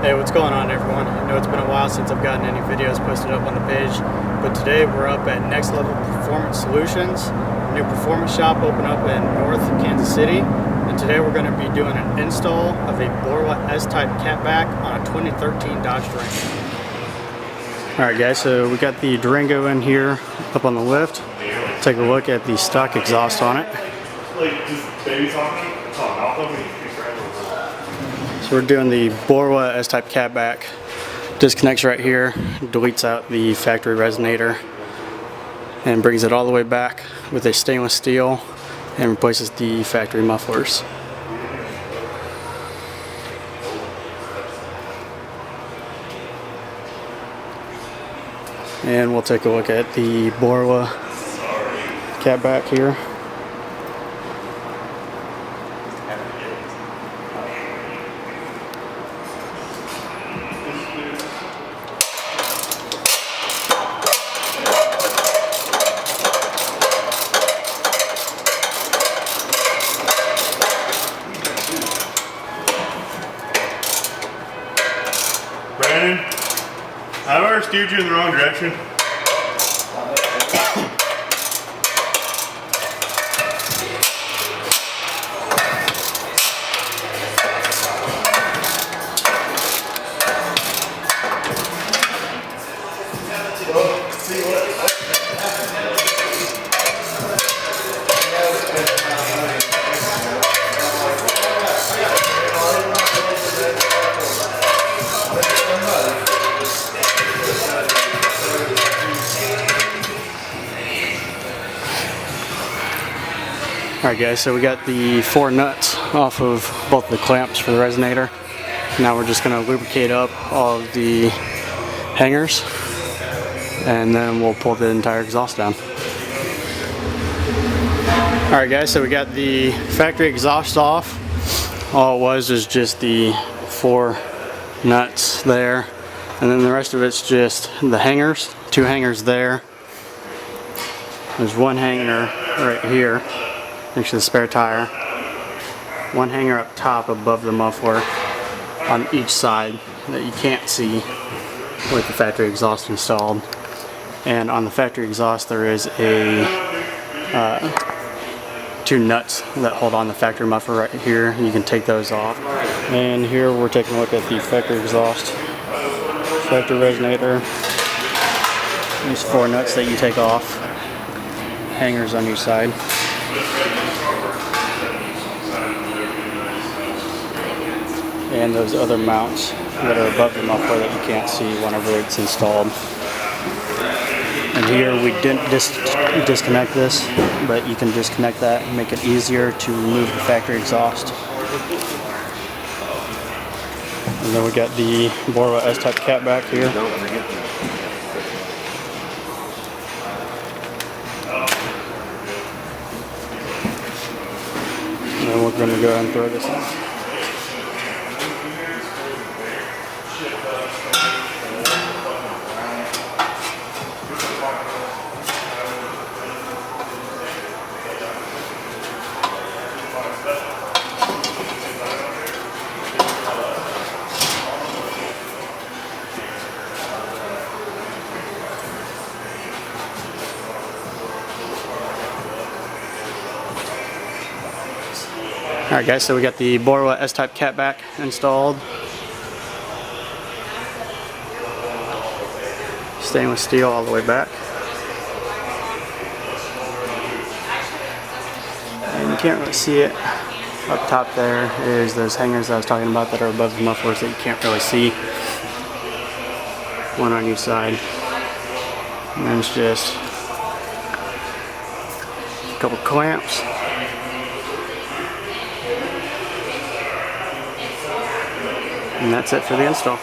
Hey, what's going on, everyone? I know it's been a while since I've gotten any videos posted up on the page, but today we're up at Next Level Performance Solutions, a new performance shop opened up in North Kansas City, and today we're going to be doing an install of a Borla S-Type Catback on a 2013 Dodge Durango. Alright guys, so we got the Durango in here up on the lift. Take a look at the stock exhaust on it. So we're doing the Borla S-Type Catback. Disconnects right here, deletes out the factory resonator, and brings it all the way back with a stainless steel and replaces the factory mufflers. And we'll take a look at the Borla Catback here. Brandon, have I ever steered you in the wrong direction? Alright guys, so we got the 4 nuts off of both the clamps for the resonator. Now we're just going to lubricate up all of the hangers, and then we'll pull the entire exhaust down. Alright guys, so we got the factory exhaust off. All it was just the 4 nuts there, and then the rest of it's just the hangers. 2 hangers there. There's 1 hanger right here next to the spare tire. 1 hanger up top above the muffler on each side that you can't see with the factory exhaust installed. And on the factory exhaust there is a 2 nuts that hold on the factory muffler right here. You can take those off. And here we're taking a look at the factory exhaust, factory resonator. These 4 nuts that you take off, hangers on each side. And those other mounts that are above the muffler that you can't see whenever it's installed. And here we didn't disconnect this, but you can disconnect that and make it easier to remove the factory exhaust. And then we got the Borla S-Type Catback here. And then we're going to go ahead and throw this in. Alright guys, so we got the Borla S-Type Catback installed. Stainless steel all the way back. And you can't really see it. Up top there is those hangers I was talking about that are above the mufflers that you can't really see. 1 on each side. And then it's just a couple clamps. And that's it for the install.